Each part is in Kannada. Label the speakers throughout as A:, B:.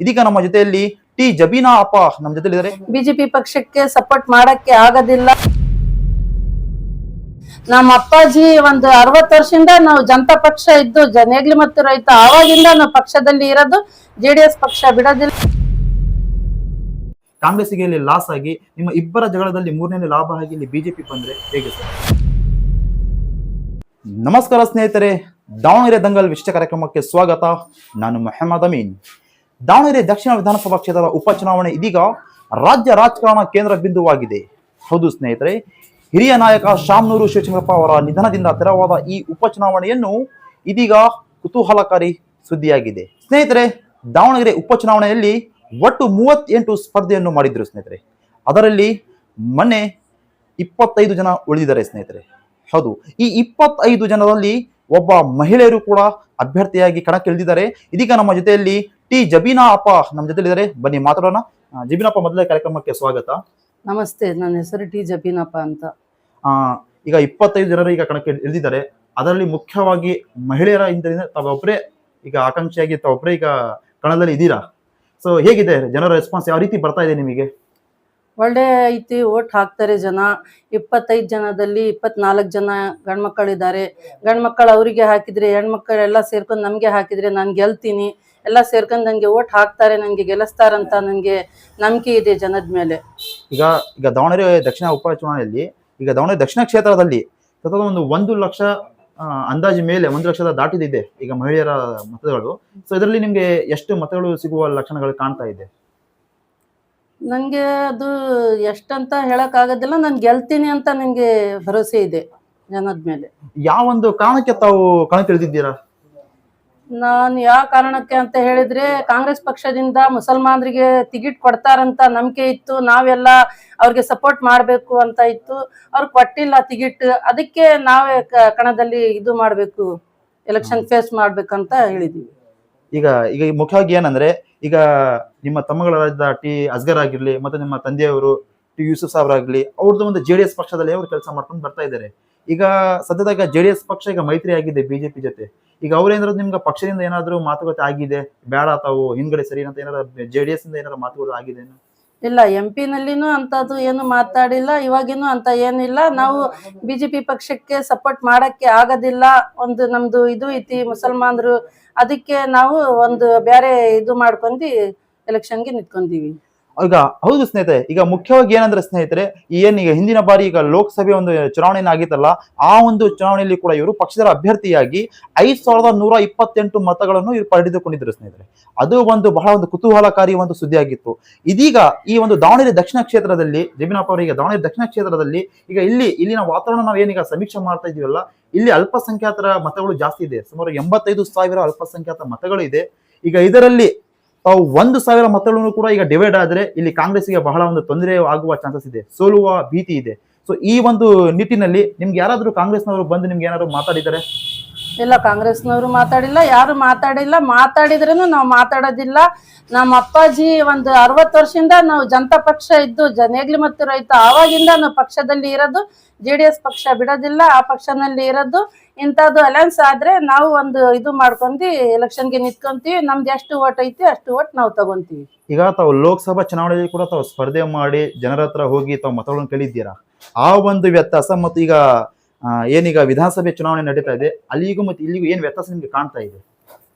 A: ಇದೀಗ ನಮ್ಮ ಜೊತೆಯಲ್ಲಿ ಟಿ ಜಬೀನಾ ಅಪ್ಪ ನಮ್ಮ ಜೊತೆ ಇದ್ದಾರೆ.
B: ಬಿಜೆಪಿ ಪಕ್ಷಕ್ಕೆ ಸಪೋರ್ಟ್ ಮಾಡಕ್ಕೆ ಆಗೋದಿಲ್ಲ. ನಮ್ಮ ಅಪ್ಪಾಜಿ ಒಂದು 60 ವರ್ಷದಿಂದ ನಾವು ಜನತಾ ಪಕ್ಷ ಇದ್ದು ನೇಗ್ಲಿ ಮತ್ತು ರೈತ ಆವಾಗಿಂದ ನಾವು ಪಕ್ಷದಲ್ಲಿ ಇರೋದು. ಜೆಡಿಎಸ್ ಪಕ್ಷ ಬಿಡೋದಿಲ್ಲ.
A: ಕಾಂಗ್ರೆಸ್ಗೆ ಇಲ್ಲಿ ಲಾಸ್ ಆಗಿ ನಿಮ್ಮ ಇಬ್ಬರ ಜಗಳದಲ್ಲಿ ಮೂರನೇ ಲಾಭ ಆಗಿ ಇಲ್ಲಿ ಬಿಜೆಪಿ ಬಂದ್ರೆ ಹೇಗೆ ಸರ್? ನಮಸ್ಕಾರ ಸ್ನೇಹಿತರೆ, ದಾವಣಗೆರೆ ದಂಗಲ್ ವಿಶೇಷ ಕಾರ್ಯಕ್ರಮಕ್ಕೆ ಸ್ವಾಗತ. ನಾನು ಮೊಹಮ್ಮದ್ ಅಮೀನ್. ದಾವಣಗೆರೆ ದಕ್ಷಿಣ ವಿಧಾನಸಭಾ ಕ್ಷೇತ್ರದ ಉಪಚುನಾವಣೆ ಇದೀಗ ರಾಜ್ಯ ರಾಜಕಾರಣ ಕೇಂದ್ರ ಬಿಂದುವಾಗಿದೆ. ಹೌದು ಸ್ನೇಹಿತರೆ, ಹಿರಿಯ ನಾಯಕ ಶಾಮನೂರು ಶಿವಚಂದ್ರಪ್ಪ ಅವರ ನಿಧನದಿಂದ ತೆರವಾದ ಈ ಉಪಚುನಾವಣೆಯನ್ನು ಇದೀಗ ಕುತೂಹಲಕಾರಿ ಸುದ್ದಿಯಾಗಿದೆ. ಸ್ನೇಹಿತರೆ, ದಾವಣಗೆರೆ ಉಪಚುನಾವಣೆಯಲ್ಲಿ ಒಟ್ಟು 38 ಸ್ಪರ್ಧೆಯನ್ನು ಮಾಡಿದ್ರು ಸ್ನೇಹಿತರೆ. ಅದರಲ್ಲಿ ಮೊನ್ನೆ 25 ಜನ ಉಳಿದಿದ್ದಾರೆ ಸ್ನೇಹಿತರೆ. ಹೌದು, ಈ 25 ಜನರಲ್ಲಿ ಒಬ್ಬ ಮಹಿಳೆಯರು ಕೂಡ ಅಭ್ಯರ್ಥಿಯಾಗಿ ಕಣಕ್ಕಿಳಿದಿದ್ದಾರೆ. ಇದೀಗ ನಮ್ಮ ಜೊತೆಯಲ್ಲಿ ಟಿ ಜಬೀನಾ ಅಪ್ಪ ನಮ್ಮ ಜೊತೆಲಿದ್ದಾರೆ. ಬನ್ನಿ ಮಾತಾಡೋಣ. ಜಬೀನಪ್ಪ, ಮೊದಲೇ ಕಾರ್ಯಕ್ರಮಕ್ಕೆ ಸ್ವಾಗತ.
B: ನಮಸ್ತೆ, ನನ್ನ ಹೆಸರು ಟಿ ಜಬೀನಪ್ಪ ಅಂತ.
A: ಈಗ 25 ಜನರು ಈಗ ಕಣಕ್ಕೆ ಇಳಿದಿದ್ದಾರೆ. ಅದರಲ್ಲಿ ಮುಖ್ಯವಾಗಿ ಮಹಿಳೆಯರ ಹಿಂದೆ ತಾವೊಬ್ಬರೇ ಈಗ ಆಕಾಂಕ್ಷಿಯಾಗಿ ತಾವೊಬ್ಬರೇ ಈಗ ಕಣದಲ್ಲಿ ಇದ್ದೀರಾ. ಸೊ ಹೇಗಿದೆ ಜನರ ರೆಸ್ಪಾನ್ಸ್, ಯಾವ ರೀತಿ ಬರ್ತಾ ಇದೆ ನಿಮಗೆ?
B: ಒಳ್ಳೆ ಐತಿ, ಓಟ್ ಹಾಕ್ತಾರೆ ಜನ. 25 ಜನದಲ್ಲಿ 24 ಜನ ಗಂಡ್ಮಕ್ಕಳಿದ್ದಾರೆ. ಗಂಡ್ಮಕ್ಕಳು ಅವರಿಗೆ ಹಾಕಿದ್ರೆ, ಹೆಣ್ಮಕ್ಕಳೆಲ್ಲ ಸೇರ್ಕೊಂಡು ನಮಗೆ ಹಾಕಿದ್ರೆ ನಾನು ಗೆಲ್ತೀನಿ. ಎಲ್ಲ ಸೇರ್ಕೊಂಡು ನನಗೆ ಓಟ್ ಹಾಕ್ತಾರೆ, ನನಗೆ ಗೆಲ್ಲಿಸ್ತಾರಂತ ನನಗೆ ನಂಬಿಕೆ ಇದೆ ಜನದ ಮೇಲೆ.
A: ಈಗ ದಾವಣಗೆರೆ ದಕ್ಷಿಣ ಉಪಚುನಾವಣೆಯಲ್ಲಿ ಈಗ ದಾವಣಗೆರೆ ದಕ್ಷಿಣ ಕ್ಷೇತ್ರದಲ್ಲಿ ಸತತ 1 ಲಕ್ಷ ಅಂದಾಜು ಮೇಲೆ 1 ಲಕ್ಷದ ದಾಟಿದಿದೆ ಈಗ ಮಹಿಳೆಯರ ಮತಗಳು. ಸೊ ಇದರಲ್ಲಿ ನಿಮ್ಗೆ ಎಷ್ಟು ಮತಗಳು ಸಿಗುವ ಲಕ್ಷಣಗಳು ಕಾಣ್ತಾ ಇದೆ?
B: ನನಗೆ ಅದು ಎಷ್ಟಂತ ಹೇಳಕ್ ಆಗೋದಿಲ್ಲ. ನಾನು ಗೆಲ್ತೀನಿ ಅಂತ ನನಗೆ ಭರವಸೆ ಇದೆ ಜನದ ಮೇಲೆ.
A: ಯಾವ ಒಂದು ಕಾರಣಕ್ಕೆ ತಾವು ಕಣಕ್ಕಿಳಿದಿದ್ದೀರಾ?
B: ನಾನು ಯಾವ ಕಾರಣಕ್ಕೆ ಅಂತ ಹೇಳಿದ್ರೆ, ಕಾಂಗ್ರೆಸ್ ಪಕ್ಷದಿಂದ ಮುಸಲ್ಮಾನರಿಗೆ ಟಿಕೆಟ್ ಕೊಡ್ತಾರಂತ ನಂಬಿಕೆ ಇತ್ತು. ನಾವೆಲ್ಲ ಅವ್ರಿಗೆ ಸಪೋರ್ಟ್ ಮಾಡಬೇಕು ಅಂತ ಇತ್ತು. ಅವ್ರು ಕೊಟ್ಟಿಲ್ಲ ಟಿಕೆಟ್. ಅದಕ್ಕೆ ನಾವೇ ಕಣದಲ್ಲಿ ಇದು ಮಾಡಬೇಕು, ಎಲೆಕ್ಷನ್ ಫೇಸ್ ಮಾಡ್ಬೇಕಂತ ಹೇಳಿದ್ವಿ.
A: ಈಗ ಮುಖ್ಯವಾಗಿ ಏನಂದ್ರೆ, ಈಗ ನಿಮ್ಮ ತಮ್ಮಗಳಾದ ಟಿ ಅಸ್ಗರ್ ಆಗಿರ್ಲಿ ಮತ್ತೆ ನಿಮ್ಮ ತಂದೆಯವರು ಟಿ ಯೂಸುಫ್ ಸಾಬ್ರ ಆಗ್ಲಿ, ಅವ್ರದ್ದು ಒಂದು JDS ಪಕ್ಷದಲ್ಲಿ ಅವರು ಕೆಲಸ ಮಾಡ್ಕೊಂಡು ಬರ್ತಾ ಇದ್ದಾರೆ. ಈಗ ಸದ್ಯದಾಗ JDS ಪಕ್ಷ ಈಗ ಮೈತ್ರಿ ಆಗಿದೆ ಬಿಜೆಪಿ ಜೊತೆ. ಈಗ ಅವ್ರೇನಾದ್ರು ನಿಮ್ಗೆ ಪಕ್ಷದಿಂದ ಏನಾದ್ರು ಮಾತುಕತೆ ಆಗಿದೆ, ಬೇಡ ತಾವು ಹಿಂದ್ಗಡೆ ಸರಿ ಅಂತ ಏನಾದ್ರು JDS ಇಂದ ಏನಾದ್ರು ಮಾತುಗಳು ಆಗಿದೆ?
B: ಇಲ್ಲ, MP ನಲ್ಲಿನೂ ಅಂತದ್ದು ಏನು ಮಾತಾಡಿಲ್ಲ, ಇವಾಗಿನೂ ಅಂತ ಏನಿಲ್ಲ. ನಾವು ಬಿಜೆಪಿ ಪಕ್ಷಕ್ಕೆ ಸಪೋರ್ಟ್ ಮಾಡಕ್ಕೆ ಆಗೋದಿಲ್ಲ. ಒಂದು ನಮ್ದು ಇದು ಐತಿ ಮುಸಲ್ಮಾನರು, ಅದಕ್ಕೆ ನಾವು ಒಂದು ಬೇರೆ ಇದು ಮಾಡ್ಕೊಂಡು ಎಲೆಕ್ಷನ್ಗೆ ನಿಂತ್ಕೊಂತೀವಿ.
A: ಈಗ ಹೌದು ಸ್ನೇಹಿತರೆ, ಈಗ ಮುಖ್ಯವಾಗಿ ಏನಂದ್ರೆ ಸ್ನೇಹಿತರೆ, ಏನೀಗ ಹಿಂದಿನ ಬಾರಿ ಈಗ ಲೋಕಸಭೆ ಒಂದು ಚುನಾವಣೆ ಆಗಿತ್ತಲ್ಲ, ಆ ಒಂದು ಚುನಾವಣೆಯಲ್ಲಿ ಕೂಡ ಇವರು ಪಕ್ಷದ ಅಭ್ಯರ್ಥಿಯಾಗಿ 5128 ಮತಗಳನ್ನು ಇವರು ಪಡೆದುಕೊಂಡಿದ್ರು ಸ್ನೇಹಿತರೆ. ಅದು ಒಂದು ಬಹಳ ಒಂದು ಕುತೂಹಲಕಾರಿ ಒಂದು ಸುದ್ದಿ ಆಗಿತ್ತು. ಇದೀಗ ಈ ಒಂದು ದಾವಣಗೆರೆ ದಕ್ಷಿಣ ಕ್ಷೇತ್ರದಲ್ಲಿ, ಜಬೀನಪ್ಪ ಅವರಿಗೆ ದಾವಣಗೆರೆ ದಕ್ಷಿಣ ಕ್ಷೇತ್ರದಲ್ಲಿ ಈಗ ಇಲ್ಲಿನ ವಾತಾವರಣ ನಾವು ಏನೀಗ ಸಮೀಕ್ಷೆ ಮಾಡ್ತಾ ಇದೀವಲ್ಲ, ಇಲ್ಲಿ ಅಲ್ಪಸಂಖ್ಯಾತರ ಮತಗಳು ಜಾಸ್ತಿ ಇದೆ. ಸುಮಾರು 85,000 ಅಲ್ಪಸಂಖ್ಯಾತ ಮತಗಳು ಇದೆ. ಈಗ ಇದರಲ್ಲಿ ತಾವು 1,000 ಮತಗಳನ್ನು ಕೂಡ ಈಗ ಡಿವೈಡ್ ಆದ್ರೆ ಇಲ್ಲಿ ಕಾಂಗ್ರೆಸ್ಗೆ ಬಹಳ ಒಂದು ತೊಂದರೆ ಆಗುವ ಚಾನ್ಸಸ್ ಇದೆ, ಸೋಲುವ ಭೀತಿ ಇದೆ. ಸೊ ಈ ಒಂದು ನಿಟ್ಟಿನಲ್ಲಿ ನಿಮ್ಗೆ ಯಾರಾದ್ರೂ ಕಾಂಗ್ರೆಸ್ನವರು ಬಂದು ನಿಮ್ಗೆ ಏನಾದ್ರು ಮಾತಾಡಿದ್ದಾರೆ?
B: ಇಲ್ಲ, ಕಾಂಗ್ರೆಸ್ನವರು ಮಾತಾಡಿಲ್ಲ, ಯಾರು ಮಾತಾಡಿಲ್ಲ. ಮಾತಾಡಿದ್ರೂ ನಾವು ಮಾತಾಡೋದಿಲ್ಲ. ನಮ್ಮ ಅಪ್ಪಾಜಿ ಒಂದು 60 ವರ್ಷದಿಂದ ನಾವು ಜನತಾ ಪಕ್ಷ ಇದ್ದು ನೇಗ್ಲಿ ಮತ್ತು ರೈತ ಆವಾಗಿಂದ ನಾವು ಪಕ್ಷದಲ್ಲಿ ಇರೋದು. JDS ಪಕ್ಷ ಬಿಡೋದಿಲ್ಲ, ಆ ಪಕ್ಷನಲ್ಲಿ ಇರೋದು. ಇಂಥದ್ದು ಅಲಯನ್ಸ್ ಆದ್ರೆ ನಾವು ಒಂದು ಇದು ಮಾಡ್ಕೊಂಡು ಎಲೆಕ್ಷನ್ಗೆ ನಿಂತ್ಕೊಂತೀವಿ. ನಮ್ದು ಎಷ್ಟು ಓಟ್ ಐತಿ ಅಷ್ಟು ಓಟ್ ನಾವು ತಗೊಂತೀವಿ.
A: ಈಗ ತಾವು ಲೋಕಸಭಾ ಚುನಾವಣೆಯಲ್ಲಿ ಕೂಡ ತಾವು ಸ್ಪರ್ಧೆ ಮಾಡಿ ಜನರ ಹತ್ರ ಹೋಗಿ ತಾವು ಮತಗಳನ್ನು ಕೇಳಿದ್ದೀರಾ. ಆ ಒಂದು ವ್ಯತ್ಯಾಸ ಮತ್ತು ಈಗ ಏನೀಗ ವಿಧಾನಸಭೆ ಚುನಾವಣೆ ನಡೀತಾ ಇದೆ, ಅಲ್ಲಿಗೂ ಮತ್ತೆ ಇಲ್ಲಿಗೂ ಏನ್ ವ್ಯತ್ಯಾಸ ನಿಮ್ಗೆ ಕಾಣ್ತಾ ಇದೆ?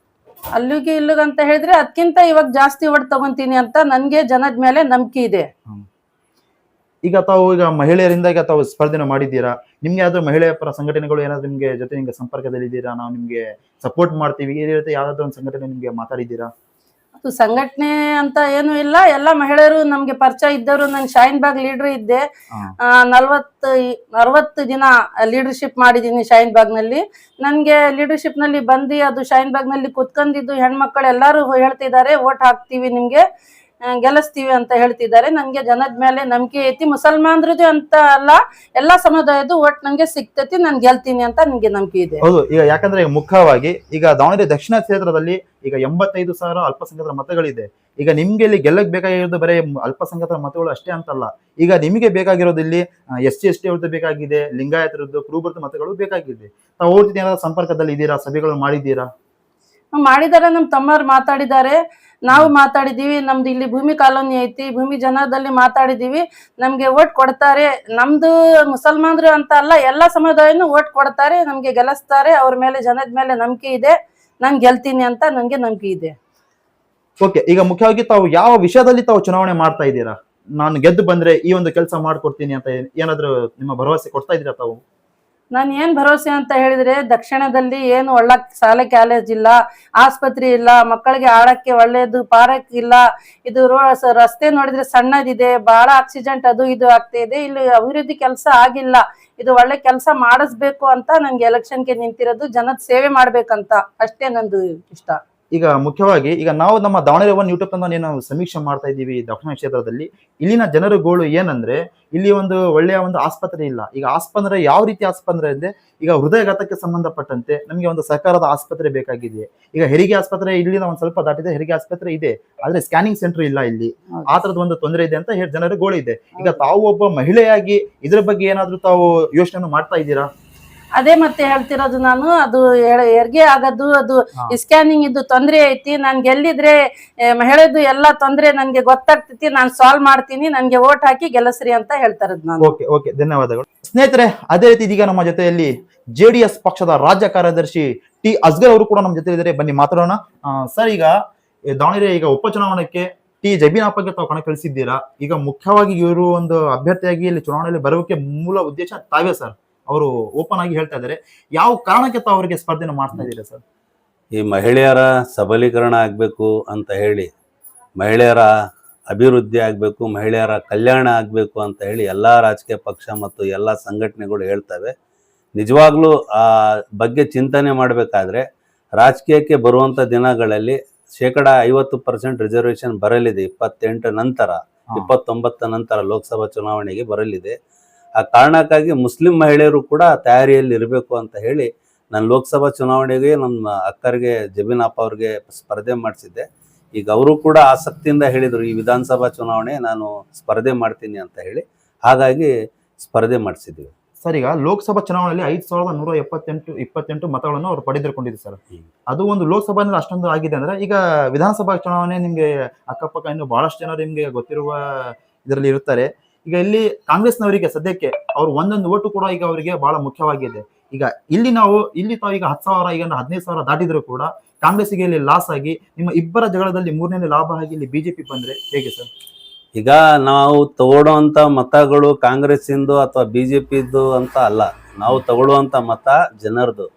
B: ಅಲ್ಲಿಗೆ ಇಲ್ಲಿಗಂತ ಹೇಳಿದ್ರೆ ಅದಕ್ಕಿಂತ ಇವಾಗ ಜಾಸ್ತಿ ಓಟ್ ತಗೊಂತೀನಿ ಅಂತ ನನ್ಗೆ ಜನದ ಮೇಲೆ ನಂಬಿಕೆ ಇದೆ.
A: ಈಗ ತಾವು ಈಗ ಮಹಿಳೆಯರಿಂದ ಈಗ ತಾವು ಸ್ಪರ್ಧೆನ ಮಾಡಿದ್ದೀರಾ. ನಿಮ್ಗೆ ಯಾವ್ದಾದ್ರು ಮಹಿಳೆಯ ಪರ ಸಂಘಟನೆಗಳು ಏನಾದ್ರು ನಿಮ್ಗೆ ಜೊತೆ ನಿಮ್ಗೆ ಸಂಪರ್ಕದಲ್ಲಿ ಇದ್ದೀರಾ? ನಾವು ನಿಮ್ಗೆ ಸಪೋರ್ಟ್ ಮಾಡ್ತೀವಿ, ಈ ರೀತಿ ಯಾವ್ದಾದ್ರು ಒಂದು ಸಂಘಟನೆ ನಿಮ್ಗೆ ಮಾತಾಡಿದ್ದೀರಾ?
B: ಅದು ಸಂಘಟನೆ ಅಂತ ಏನು ಇಲ್ಲ, ಎಲ್ಲ ಮಹಿಳೆಯರು ನಮ್ಗೆ ಪರಿಚಯ ಇದ್ದವರು. ನಾನು ಶಾಹೀನ್ ಬಾಗ್ ಲೀಡರ್ ಇದ್ದೆ. 40-60 ದಿನ ಲೀಡರ್ಶಿಪ್ ಮಾಡಿದ್ದೀನಿ ಶಾಹೀನ್ ಬಾಗ್ ನಲ್ಲಿ. ನನ್ಗೆ ಲೀಡರ್ಶಿಪ್ ನಲ್ಲಿ ಬಂದು ಅದು ಶಾಹೀನ್ ಬಾಗ್ ನಲ್ಲಿ ಕುತ್ಕೊಂಡಿದ್ದು ಹೆಣ್ಮಕ್ಳು ಎಲ್ಲಾರು ಹೇಳ್ತಿದ್ದಾರೆ, ಓಟ್ ಹಾಕ್ತಿವಿ ನಿಮ್ಗೆ, ಗೆಲ್ಲಿಸ್ತೀವಿ ಅಂತ ಹೇಳ್ತಿದ್ದಾರೆ. ನಂಗೆ ಜನದ ಮೇಲೆ ನಂಬಿಕೆ ಐತಿ. ಮುಸಲ್ಮಾನರದು ಅಂತ ಅಲ್ಲ, ಎಲ್ಲಾ ಸಮುದಾಯದ ಓಟ್ ನಂಗೆ ಸಿಗ್ತೈತಿ, ನಾನು ಗೆಲ್ತೀನಿ ಅಂತ ನಂಗೆ ನಂಬಿಕೆ ಇದೆ.
A: ಹೌದು, ಈಗ ಯಾಕಂದ್ರೆ ಮುಖ್ಯವಾಗಿ ಈಗ ದಾವಣಗೆರೆ ದಕ್ಷಿಣ ಕ್ಷೇತ್ರದಲ್ಲಿ ಈಗ 85,000 ಅಲ್ಪಸಂಖ್ಯಾತರ ಮತಗಳಿದೆ. ಈಗ ನಿಮ್ಗೆ ಇಲ್ಲಿ ಗೆಲ್ಲಕ್ ಬೇಕಾಗಿರೋದು ಬರೀ ಅಲ್ಪಸಂಖ್ಯಾತರ ಮತಗಳು ಅಷ್ಟೇ ಅಂತಲ್ಲ. ಈಗ ನಿಮಗೆ ಬೇಕಾಗಿರೋದು ಇಲ್ಲಿ SC ST ಅವ್ರದ್ದು ಬೇಕಾಗಿದೆ, ಲಿಂಗಾಯತರದ್ದು, ಕುರುಬರದ್ದು ಮತಗಳು ಬೇಕಾಗಿದೆ. ತಾವು ಓದ್ತಿದ್ದೀರಾ, ಸಂಪರ್ಕದಲ್ಲಿ ಇದ್ದೀರಾ, ಸಭೆಗಳು ಮಾಡಿದ್ದೀರಾ?
B: ಮಾಡಿದ್ದಾರೆ, ನಮ್ಮ ತಮ್ಮರು ಮಾತಾಡಿದ್ದಾರೆ. ನಾವು ಮಾತಾಡಿದೀವಿ, ನಮ್ದು ಇಲ್ಲಿ ಭೂಮಿ ಕಾಲೋನಿ ಐತಿ, ಭೂಮಿ ಜನದಲ್ಲಿ ಮಾತಾಡಿದೀವಿ, ನಮ್ಗೆ ಓಟ್ ಕೊಡ್ತಾರೆ. ನಮ್ದು ಮುಸಲ್ಮಾನರು ಅಂತ ಅಲ್ಲ, ಎಲ್ಲಾ ಸಮುದಾಯನು ಓಟ್ ಕೊಡ್ತಾರೆ, ನಮ್ಗೆ ಗೆಲ್ಲಿಸ್ತಾರೆ. ಅವ್ರ ಮೇಲೆ ಜನದ ಮೇಲೆ ನಂಬಿಕೆ ಇದೆ, ನಾನ್ ಗೆಲ್ತೀನಿ ಅಂತ ನಂಗೆ ನಂಬಿಕೆ ಇದೆ.
A: ಓಕೆ, ಈಗ ಮುಖ್ಯವಾಗಿ ತಾವು ಯಾವ ವಿಷಯದಲ್ಲಿ ತಾವು ಚುನಾವಣೆ ಮಾಡ್ತಾ ಇದ್ದೀರಾ? ನಾನು ಗೆದ್ದು ಬಂದ್ರೆ ಈ ಒಂದು ಕೆಲಸ ಮಾಡ್ಕೊಡ್ತೀನಿ ಅಂತ ಏನಾದ್ರು ನಿಮ್ಮ ಭರವಸೆ ಕೊಡ್ತಾ ಇದ್ದೀರಾ ತಾವು?
B: ನಾನು ಏನ್ ಭರವಸೆ ಅಂತ ಹೇಳಿದ್ರೆ, ದಕ್ಷಿಣದಲ್ಲಿ ಏನು ಒಳ್ಳೆ ಶಾಲೆ ಕಾಲೇಜ್ ಇಲ್ಲ, ಆಸ್ಪತ್ರೆ ಇಲ್ಲ, ಮಕ್ಕಳಿಗೆ ಆಡಕ್ಕೆ ಒಳ್ಳೇದು ಪಾರ್ಕ್ ಇಲ್ಲ, ಇದು ರಸ್ತೆ ನೋಡಿದ್ರೆ ಸಣ್ಣದಿದೆ, ಬಹಳ ಆಕ್ಸಿಡೆಂಟ್ ಅದು ಇದು ಆಗ್ತಾ ಇದೆ. ಇಲ್ಲಿ ಅಭಿವೃದ್ಧಿ ಕೆಲಸ ಆಗಿಲ್ಲ. ಇದು ಒಳ್ಳೆ ಕೆಲಸ ಮಾಡಿಸ್ಬೇಕು ಅಂತ ನಂಗೆ ಎಲೆಕ್ಷನ್ಗೆ ನಿಂತಿರೋದು, ಜನದ ಸೇವೆ ಮಾಡ್ಬೇಕಂತ, ಅಷ್ಟೇ ನಂದು ಇಷ್ಟ.
A: ಈಗ ಮುಖ್ಯವಾಗಿ ಈಗ ನಾವು ನಮ್ಮ ದಾವಣಗೆರೆ ಒನ್ ಯೂಟ್ಯೂಬ್ ತಂದ ನಾವು ಸಮೀಕ್ಷೆ ಮಾಡ್ತಾ ಇದ್ದೀವಿ ದಕ್ಷಿಣ ಕ್ಷೇತ್ರದಲ್ಲಿ. ಇಲ್ಲಿನ ಜನರ ಗೋಳು ಏನಂದ್ರೆ, ಇಲ್ಲಿ ಒಂದು ಒಳ್ಳೆಯ ಒಂದು ಆಸ್ಪತ್ರೆ ಇಲ್ಲ. ಈಗ ಆಸ್ಪತ್ರೆ ಯಾವ ರೀತಿ ಆಸ್ಪತ್ರೆ ಇದೆ, ಈಗ ಹೃದಯಘಾತಕ್ಕೆ ಸಂಬಂಧಪಟ್ಟಂತೆ ನಮಗೆ ಒಂದು ಸರ್ಕಾರದ ಆಸ್ಪತ್ರೆ ಬೇಕಾಗಿದೆ. ಈಗ ಹೆರಿಗೆ ಆಸ್ಪತ್ರೆ ಇಲ್ಲಿಂದ ಒಂದ್ ಸ್ವಲ್ಪ ದಾಟಿದೆ, ಹೆರಿಗೆ ಆಸ್ಪತ್ರೆ ಇದೆ, ಆದ್ರೆ ಸ್ಕ್ಯಾನಿಂಗ್ ಸೆಂಟರ್ ಇಲ್ಲ ಇಲ್ಲಿ. ಆ ತರದ ಒಂದು ತೊಂದರೆ ಇದೆ ಅಂತ ಜನರ ಗೋಳು ಇದೆ. ಈಗ ತಾವು ಒಬ್ಬ ಮಹಿಳೆಯಾಗಿ ಇದ್ರ ಬಗ್ಗೆ ಏನಾದ್ರೂ ತಾವು ಯೋಚನೆ ಮಾಡ್ತಾ ಇದ್ದೀರಾ?
B: ಅದೇ ಮತ್ತೆ ಹೇಳ್ತಿರೋದು ನಾನು, ಅದು ಹೆರಿಗೆ ಆಗೋದು, ಅದು ಸ್ಕ್ಯಾನಿಂಗ್ ಇದ್ದು ತೊಂದ್ರೆ ಐತಿ. ನಾನ್ ಗೆಲ್ಲಿದ್ರೆ ಮಹಿಳೆದು ಎಲ್ಲಾ ತೊಂದ್ರೆ ನನ್ಗೆ ಗೊತ್ತಾಗ್ತೈತಿ, ನಾನ್ ಸಾಲ್ವ್ ಮಾಡ್ತೀನಿ, ನನ್ಗೆ ಓಟ್ ಹಾಕಿ ಗೆಲ್ಲಸ್ರಿ ಅಂತ ಹೇಳ್ತಾರದ್ ನಾನು.
A: ಓಕೆ ಓಕೆ, ಧನ್ಯವಾದಗಳು ಸ್ನೇಹಿತರೆ. ಅದೇ ರೀತಿ ಇದೀಗ ನಮ್ಮ ಜೊತೆಯಲ್ಲಿ JDS ಪಕ್ಷದ ರಾಜ್ಯ ಕಾರ್ಯದರ್ಶಿ ಟಿ ಅಸ್ಗರ್ ಅವರು ಕೂಡ ನಮ್ಮ ಜೊತೆ ಇದ್ದಾರೆ. ಬನ್ನಿ ಮಾತಾಡೋಣ. ಸರ್, ಈಗ ದಾವಣಗೆರೆ ಈಗ ಉಪಚುನಾವಣೆಗೆ ಟಿ ಜಬೀನಪ್ಪಗೆ ತಾವು ಕಣಕ್ಕಿಳಿಸಿದ್ದೀರಾ. ಈಗ ಮುಖ್ಯವಾಗಿ ಇವರು ಒಂದು ಅಭ್ಯರ್ಥಿಯಾಗಿ ಇಲ್ಲಿ ಚುನಾವಣೆಯಲ್ಲಿ ಬರೋಕೆ ಮೂಲ ಉದ್ದೇಶ ತಾವೇ ಸರ್. ಅವರು ಓಪನ್ ಆಗಿ ಹೇಳ್ತಾ ಇದ್ದಾರೆ. ಯಾವ ಕಾರಣಕ್ಕೆ ತಾವು ಅವರಿಗೆ ಸ್ಪರ್ಧೆನ ಮಾಡ್ತಾ ಇದ್ದೀರಾ ಸರ್?
C: ಈ ಮಹಿಳೆಯರ ಸಬಲೀಕರಣ ಆಗಬೇಕು ಅಂತ ಹೇಳಿ, ಮಹಿಳೆಯರ ಅಭಿವೃದ್ಧಿ ಆಗಬೇಕು, ಮಹಿಳೆಯರ ಕಲ್ಯಾಣ ಆಗಬೇಕು ಅಂತ ಹೇಳಿ ಎಲ್ಲ ರಾಜಕೀಯ ಪಕ್ಷ ಮತ್ತು ಎಲ್ಲ ಸಂಘಟನೆಗಳು ಹೇಳ್ತವೆ. ನಿಜವಾಗ್ಲೂ ಆ ಬಗ್ಗೆ ಚಿಂತನೆ ಮಾಡಬೇಕಾದ್ರೆ ರಾಜಕೀಯಕ್ಕೆ ಬರುವಂಥ ದಿನಗಳಲ್ಲಿ 50% ರಿಸರ್ವೇಷನ್ ಬರಲಿದೆ. 28 ನಂತರ 29 ನಂತರ ಲೋಕಸಭಾ ಚುನಾವಣೆಗೆ ಬರಲಿದೆ. ಆ ಕಾರಣಕ್ಕಾಗಿ ಮುಸ್ಲಿಂ ಮಹಿಳೆಯರು ಕೂಡ ತಯಾರಿಯಲ್ಲಿ ಇರಬೇಕು ಅಂತ ಹೇಳಿ ನಾನು ಲೋಕಸಭಾ ಚುನಾವಣೆಗೆ ನಮ್ಮ ಅಕ್ಕರಿಗೆ ಜಬೀನಪ್ಪ ಅವ್ರಿಗೆ ಸ್ಪರ್ಧೆ ಮಾಡಿಸಿದ್ದೆ. ಈಗ ಅವರು ಕೂಡ ಆಸಕ್ತಿಯಿಂದ ಹೇಳಿದರು, ಈ ವಿಧಾನಸಭಾ ಚುನಾವಣೆ ನಾನು ಸ್ಪರ್ಧೆ ಮಾಡ್ತೀನಿ ಅಂತ ಹೇಳಿ. ಹಾಗಾಗಿ ಸ್ಪರ್ಧೆ ಮಾಡಿಸಿದ್ವಿ
A: ಸರ್. ಈಗ ಲೋಕಸಭಾ ಚುನಾವಣೆಯಲ್ಲಿ 5178 ಮತಗಳನ್ನು ಅವರು ಪಡೆದುಕೊಂಡಿದ್ರು ಸರ್. ಅದು ಒಂದು ಲೋಕಸಭಾ ಅಂದ್ರೆ ಅಷ್ಟೊಂದು ಆಗಿದೆ ಅಂದ್ರೆ, ಈಗ ವಿಧಾನಸಭಾ ಚುನಾವಣೆ ನಿಮ್ಗೆ ಅಕ್ಕಪಕ್ಕ ಇನ್ನು ಬಹಳಷ್ಟು ಜನರು ನಿಮ್ಗೆ ಗೊತ್ತಿರುವ ಇದರಲ್ಲಿ ಇರ್ತಾರೆ. ಈಗ ಇಲ್ಲಿ ಕಾಂಗ್ರೆಸ್ನವರಿಗೆ ಸದ್ಯಕ್ಕೆ ಅವ್ರು ಒಂದೊಂದು ಓಟು ಕೂಡ ಈಗ ಅವರಿಗೆ ಬಹಳ ಮುಖ್ಯವಾಗಿದೆ. ಈಗ ಇಲ್ಲಿ ತಾವು ಈಗ 10,000 ಈಗ 15,000 ದಾಟಿದ್ರು ಕೂಡ ಕಾಂಗ್ರೆಸ್ಗೆ ಇಲ್ಲಿ ಲಾಸ್ ಆಗಿ, ನಿಮ್ಮ ಇಬ್ಬರ ಜಗಳದಲ್ಲಿ 3ನೇ ಲಾಭ ಆಗಿ ಇಲ್ಲಿ ಬಿಜೆಪಿ ಬಂದ್ರೆ ಹೇಗೆ ಸರ್?
C: ಈಗ ನಾವು ತಗೊಳ್ಳೋಂಥ ಮತಗಳು ಕಾಂಗ್ರೆಸ್ ಇಂದು ಅಥವಾ ಬಿಜೆಪಿದು ಅಂತ ಅಲ್ಲ, ನಾವು ತಗೊಳ್ಳುವಂತ ಮತ ಜನರದು.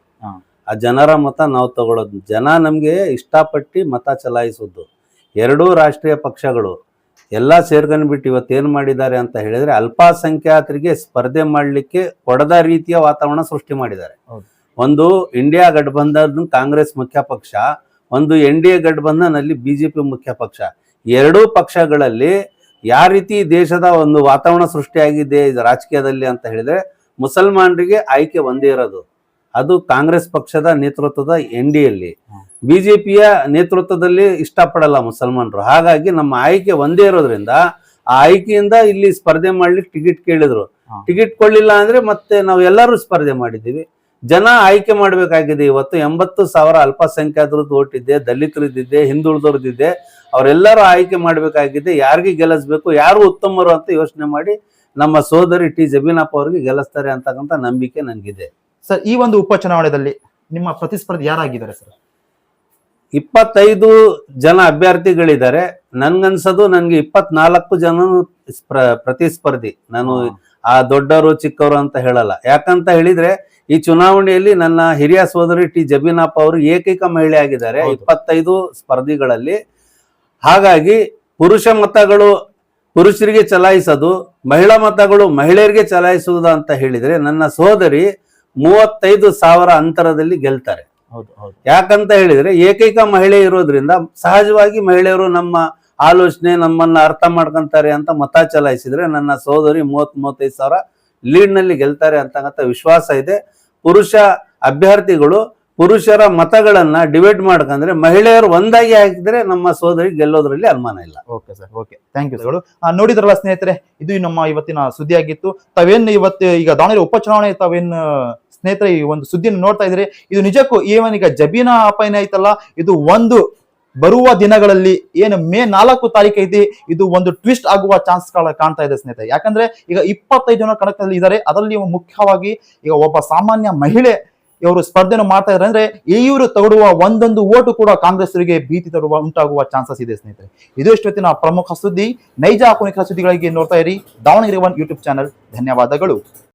C: ಆ ಜನರ ಮತ ನಾವು ತಗೊಳ್ಳೋದು. ಜನ ನಮ್ಗೆ ಇಷ್ಟಪಟ್ಟು ಮತ ಚಲಾಯಿಸೋದು. ಎರಡೂ ರಾಷ್ಟ್ರೀಯ ಪಕ್ಷಗಳು ಎಲ್ಲ ಸೇರ್ಕೊಂಡ್ಬಿಟ್ಟು ಇವತ್ತೇನು ಮಾಡಿದ್ದಾರೆ ಅಂತ ಹೇಳಿದ್ರೆ, ಅಲ್ಪಸಂಖ್ಯಾತರಿಗೆ ಸ್ಪರ್ಧೆ ಮಾಡಲಿಕ್ಕೆ ಕೊಡದ ರೀತಿಯ ವಾತಾವರಣ ಸೃಷ್ಟಿ ಮಾಡಿದ್ದಾರೆ. ಒಂದು ಇಂಡಿಯಾ ಗಠಬಂಧನ್ ಕಾಂಗ್ರೆಸ್ ಮುಖ್ಯ ಪಕ್ಷ, ಒಂದು NDA ಗಠಬಂಧನಲ್ಲಿ ಬಿಜೆಪಿ ಮುಖ್ಯ ಪಕ್ಷ. ಎರಡೂ ಪಕ್ಷಗಳಲ್ಲಿ ಯಾವ ರೀತಿ ದೇಶದ ಒಂದು ವಾತಾವರಣ ಸೃಷ್ಟಿಯಾಗಿದೆ ರಾಜಕೀಯದಲ್ಲಿ ಅಂತ ಹೇಳಿದ್ರೆ, ಮುಸಲ್ಮಾನರಿಗೆ ಆಯ್ಕೆ ಒಂದೇ ಇರೋದು, ಅದು ಕಾಂಗ್ರೆಸ್ ಪಕ್ಷದ ನೇತೃತ್ವದ NDAಯಲ್ಲಿ. ಬಿಜೆಪಿಯ ನೇತೃತ್ವದಲ್ಲಿ ಇಷ್ಟಪಡಲ್ಲ ಮುಸಲ್ಮಾನರು. ಹಾಗಾಗಿ ನಮ್ಮ ಆಯ್ಕೆ ಒಂದೇ ಇರೋದ್ರಿಂದ ಆ ಆಯ್ಕೆಯಿಂದ ಇಲ್ಲಿ ಸ್ಪರ್ಧೆ ಮಾಡ್ಲಿಕ್ಕೆ ಟಿಕೆಟ್ ಕೇಳಿದ್ರು. ಟಿಕೆಟ್ ಕೊಡ್ಲಿಲ್ಲ ಅಂದ್ರೆ ಮತ್ತೆ ನಾವು ಎಲ್ಲರೂ ಸ್ಪರ್ಧೆ ಮಾಡಿದ್ದೀವಿ. ಜನ ಆಯ್ಕೆ ಮಾಡ್ಬೇಕಾಗಿದೆ. ಇವತ್ತು 80,000 ಅಲ್ಪಸಂಖ್ಯಾತರದ್ದು ಓಟಿದೆ, ದಲಿತರದ್ದಿದೆ, ಹಿಂದುಳಿದವ್ರದ್ದಿದೆ. ಅವರೆಲ್ಲರೂ ಆಯ್ಕೆ ಮಾಡ್ಬೇಕಾಗಿದೆ. ಯಾರಿಗೆ ಗೆಲ್ಲಿಸ್ಬೇಕು, ಯಾರು ಉತ್ತಮರು ಅಂತ ಯೋಚನೆ ಮಾಡಿ ನಮ್ಮ ಸೋದರಿ ಟಿ ಜಬೀನಪ್ಪ ಅವ್ರಿಗೆ ಗೆಲ್ಲಿಸ್ತಾರೆ ಅಂತಕ್ಕಂಥ ನಂಬಿಕೆ ನನಗಿದೆ
A: ಸರ್. ಈ ಒಂದು ಉಪಚುನಾವಣೆಯಲ್ಲಿ ನಿಮ್ಮ ಪ್ರತಿಸ್ಪರ್ಧಿ ಯಾರಾಗಿದ್ದಾರೆ ಸರ್?
C: 25 ಜನ ಅಭ್ಯರ್ಥಿಗಳಿದ್ದಾರೆ. ನನ್ಗನ್ಸೋದು ನನಗೆ 24 ಜನ ಪ್ರತಿಸ್ಪರ್ಧಿ. ನಾನು ಆ ದೊಡ್ಡವರು ಚಿಕ್ಕವರು ಅಂತ ಹೇಳಲ್ಲ. ಯಾಕಂತ ಹೇಳಿದ್ರೆ ಈ ಚುನಾವಣೆಯಲ್ಲಿ ನನ್ನ ಹಿರಿಯ ಸೋದರಿ ಟಿ ಜಬೀನಪ್ಪ ಅವರು ಏಕೈಕ ಮಹಿಳೆ ಆಗಿದ್ದಾರೆ 25 ಸ್ಪರ್ಧಿಗಳಲ್ಲಿ. ಹಾಗಾಗಿ ಪುರುಷ ಮತಗಳು ಪುರುಷರಿಗೆ ಚಲಾಯಿಸೋದು, ಮಹಿಳಾ ಮತಗಳು ಮಹಿಳೆಯರಿಗೆ ಚಲಾಯಿಸುವುದು ಅಂತ ಹೇಳಿದ್ರೆ ನನ್ನ ಸೋದರಿ 35,000 ಅಂತರದಲ್ಲಿ ಗೆಲ್ತಾರೆ. ಯಾಕಂತ ಹೇಳಿದ್ರೆ ಏಕೈಕ ಮಹಿಳೆ ಇರೋದ್ರಿಂದ ಸಹಜವಾಗಿ ಮಹಿಳೆಯರು ನಮ್ಮ ಆಲೋಚನೆ ನಮ್ಮನ್ನ ಅರ್ಥ ಮಾಡ್ಕೊಂತಾರೆ ಅಂತ ಮತ ಚಲಾಯಿಸಿದ್ರೆ ನನ್ನ ಸೋದರಿ 30-35,000 ಲೀಡ್ ನಲ್ಲಿ ಗೆಲ್ತಾರೆ ಅಂತಕ್ಕಂಥ ವಿಶ್ವಾಸ ಇದೆ. ಪುರುಷ ಅಭ್ಯರ್ಥಿಗಳು ಪುರುಷರ ಮತಗಳನ್ನ ಡಿವೈಡ್ ಮಾಡ್ಕಂದ್ರೆ ಮಹಿಳೆಯರು ಒಂದಾಗಿ ಹಾಕಿದ್ರೆ ನಮ್ಮ ಸೋದರಿ ಗೆಲ್ಲೋದ್ರಲ್ಲಿ ಅನುಮಾನ ಇಲ್ಲ.
A: Okay sir, okay, thank you sir. ನೋಡಿದ್ರಲ್ಲ ಸ್ನೇಹಿತರೆ, ಇದು ನಮ್ಮ ಇವತ್ತಿನ ಸುದ್ದಿ ಆಗಿತ್ತು. ತಾವೇನು ಇವತ್ತು ಈಗ ದಾವಣಗೆರೆ ಉಪಚುನಾವಣೆ ತಾವೇನು ಸ್ನೇಹಿತರೆ ಈ ಒಂದು ಸುದ್ದಿಯನ್ನು ನೋಡ್ತಾ ಇದ್ರೆ, ಇದು ನಿಜಕ್ಕೂ ಈವನ್ ಈಗ ಜಬೀನಾ ಅಪ್ಪ ಏನೈತಲ್ಲ, ಇದು ಒಂದು ಬರುವ ದಿನಗಳಲ್ಲಿ ಏನು ಮೇ 4 ತಾರೀಕು ಐತಿ, ಇದು ಒಂದು ಟ್ವಿಸ್ಟ್ ಆಗುವ ಚಾನ್ಸ್ ಕಾಣ್ತಾ ಇದೆ ಸ್ನೇಹಿತರೆ. ಯಾಕಂದ್ರೆ ಈಗ 25 ಜನ ಕಣಕದಲ್ಲಿ ಇದ್ದಾರೆ. ಅದರಲ್ಲಿ ಮುಖ್ಯವಾಗಿ ಈಗ ಒಬ್ಬ ಸಾಮಾನ್ಯ ಮಹಿಳೆ ಇವರು ಸ್ಪರ್ಧೆಯನ್ನು ಮಾಡ್ತಾ ಇದ್ದಾರೆ. ಅಂದ್ರೆ ಇವರು ತಗೊಡುವ ಒಂದೊಂದು ಓಟು ಕೂಡ ಕಾಂಗ್ರೆಸ್ಸರಿಗೆ ಭೀತಿ ಉಂಟಾಗುವ ಚಾನ್ಸಸ್ ಇದೆ ಸ್ನೇಹಿತರೆ. ಇದು ಇಷ್ಟೊತ್ತಿನ ಪ್ರಮುಖ ಸುದ್ದಿ. ನೈಜ ಆಕುನಿಕ ಸುದ್ದಿಗಳಿಗೆ ನೋಡ್ತಾ ಇರಿ ದಾವಣಗೆರೆ 1 ಯೂಟ್ಯೂಬ್ ಚಾನಲ್. ಧನ್ಯವಾದಗಳು.